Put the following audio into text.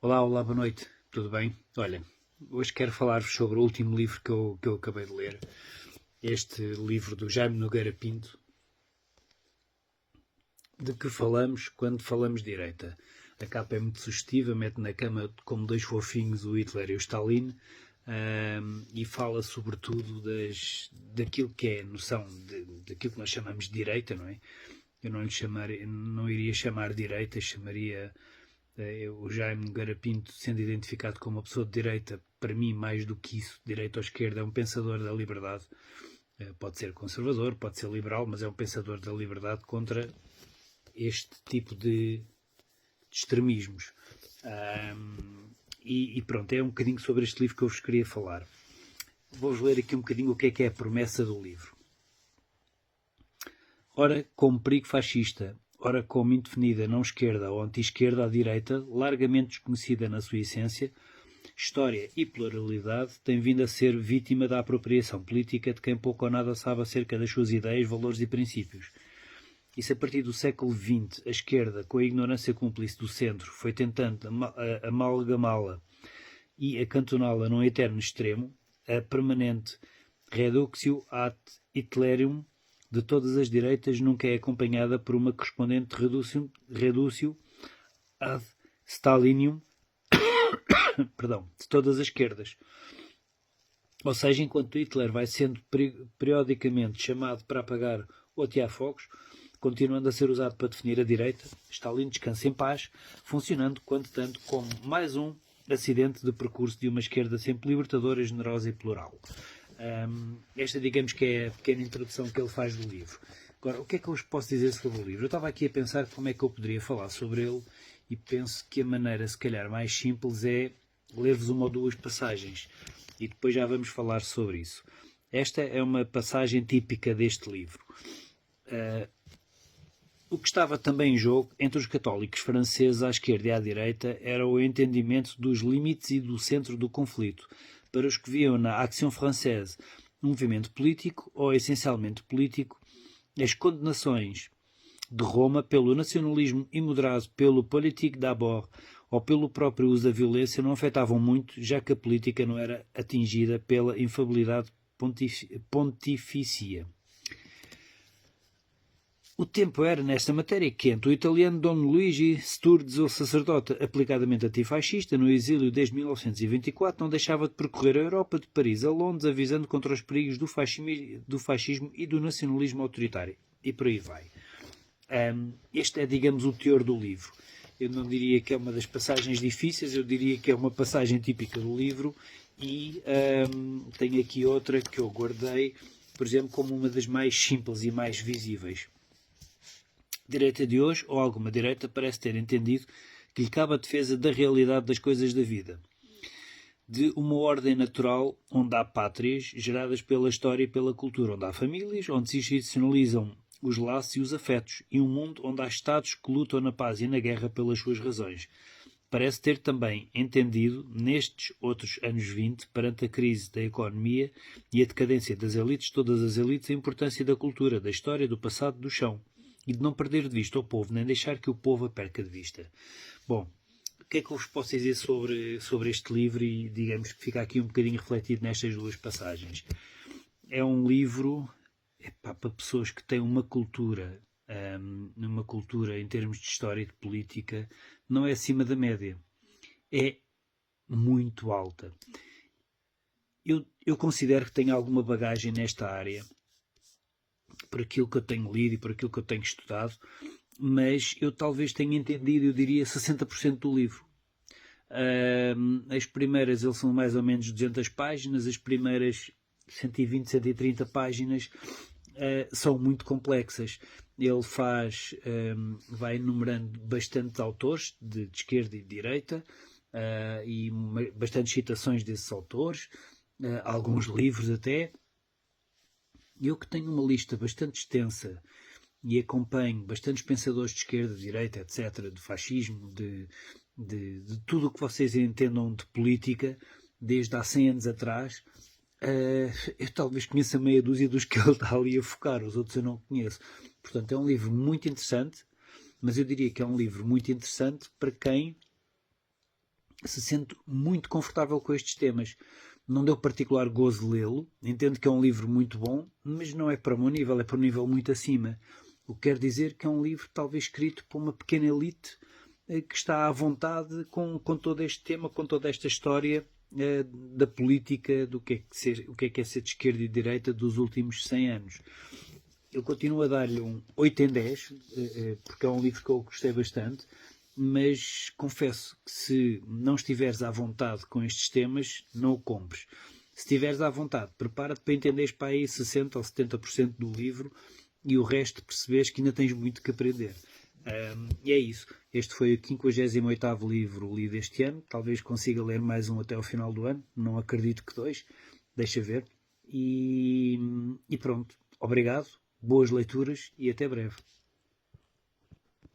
Olá, olá, boa noite. Tudo bem? Olha, hoje quero falar-vos sobre o último livro que eu acabei de ler. Este livro do Jaime Nogueira Pinto, de que falamos quando falamos de direita. A capa é muito sugestiva, mete na cama como dois fofinhos o Hitler e o Stalin, e fala sobretudo daquilo que é a noção daquilo que nós chamamos de direita, não é? Eu não iria chamar direita, chamaria o Jaime Nogueira Pinto, sendo identificado como uma pessoa de direita, para mim, mais do que isso, direita ou esquerda, é um pensador da liberdade. Pode ser conservador, pode ser liberal, mas é um pensador da liberdade contra este tipo de extremismos. E pronto, é um bocadinho sobre este livro que eu vos queria falar. Vou-vos ler aqui um bocadinho o que é a promessa do livro. Ora, como perigo fascista, ora como indefinida não esquerda ou anti-esquerda à direita, largamente desconhecida na sua essência, história e pluralidade, tem vindo a ser vítima da apropriação política de quem pouco ou nada sabe acerca das suas ideias, valores e princípios. E se a partir do século XX a esquerda, com a ignorância cúmplice do centro, foi tentando amalgamá-la e acantoná-la num eterno extremo, a permanente reductio ad Hitlerium de todas as direitas nunca é acompanhada por uma correspondente reductio ad Stalinium de todas as esquerdas. Ou seja, enquanto Hitler vai sendo periodicamente chamado para apagar ou atear fogos, continuando a ser usado para definir a direita, Stalin descansa em paz, funcionando quanto tanto como mais um acidente de percurso de uma esquerda sempre libertadora, generosa e plural. Esta, digamos que é a pequena introdução que ele faz do livro. Agora, o que é que eu vos posso dizer sobre o livro? Eu estava aqui a pensar como é que eu poderia falar sobre ele e penso que a maneira, se calhar, mais simples é ler-vos uma ou duas passagens e depois já vamos falar sobre isso. Esta é uma passagem típica deste livro. O que estava também em jogo entre os católicos franceses à esquerda e à direita era o entendimento dos limites e do centro do conflito. Para os que viam na Action Française um movimento político ou essencialmente político, as condenações de Roma pelo nacionalismo imoderado, pelo politique d'abord ou pelo próprio uso da violência não afetavam muito, já que a política não era atingida pela infalibilidade pontifícia. O tempo era, nesta matéria, quente. O italiano Don Luigi Sturzo, sacerdote aplicadamente antifascista, no exílio desde 1924, não deixava de percorrer a Europa, de Paris a Londres, avisando contra os perigos do fascismo e do nacionalismo autoritário. E por aí vai. Este é, digamos, o teor do livro. Eu não diria que é uma das passagens difíceis, eu diria que é uma passagem típica do livro e tenho aqui outra que eu guardei, por exemplo, como uma das mais simples e mais visíveis. Direita de hoje, ou alguma direita, parece ter entendido que lhe cabe a defesa da realidade das coisas da vida. De uma ordem natural onde há pátrias geradas pela história e pela cultura, onde há famílias, onde se institucionalizam os laços e os afetos, e um mundo onde há Estados que lutam na paz e na guerra pelas suas razões. Parece ter também entendido, nestes outros anos 20, perante a crise da economia e a decadência das elites, todas as elites, a importância da cultura, da história, do passado, do chão, e de não perder de vista o povo, nem deixar que o povo a perca de vista. Bom, o que é que eu vos posso dizer sobre este livro e, digamos, que fica aqui um bocadinho refletido nestas duas passagens. É um livro para pessoas que têm uma cultura em termos de história e de política, não é acima da média. É muito alta. Eu considero que tenho alguma bagagem nesta área, por aquilo que eu tenho lido e por aquilo que eu tenho estudado, mas eu talvez tenha entendido, eu diria, 60% do livro. As primeiras, eles são mais ou menos 200 páginas, as primeiras 120, 130 páginas são muito complexas. Ele vai enumerando bastantes autores de esquerda e de direita e bastantes citações desses autores, alguns livros até. Eu que tenho uma lista bastante extensa e acompanho bastantes pensadores de esquerda, de direita, etc., de fascismo, de tudo o que vocês entendam de política, desde há 100 anos atrás, eu talvez conheça meia dúzia dos que ele está ali a focar, os outros eu não conheço. Portanto, é um livro muito interessante, mas eu diria que é um livro muito interessante para quem se sente muito confortável com estes temas. Não deu particular gozo lê-lo, entendo que é um livro muito bom, mas não é para o meu nível, é para um nível muito acima. O que quer dizer que é um livro talvez escrito por uma pequena elite que está à vontade com todo este tema, com toda esta história da política, do o que é ser de esquerda e de direita dos últimos 100 anos. Eu continuo a dar-lhe um 8 em 10, porque é um livro que eu gostei bastante, mas confesso que se não estiveres à vontade com estes temas, não o compres. Se estiveres à vontade, prepara-te para entenderes para aí 60% ou 70% do livro e o resto perceberes que ainda tens muito que aprender. E é isso. Este foi o 58º livro lido este ano. Talvez consiga ler mais um até ao final do ano. Não acredito que dois. Deixa ver. E pronto. Obrigado. Boas leituras e até breve.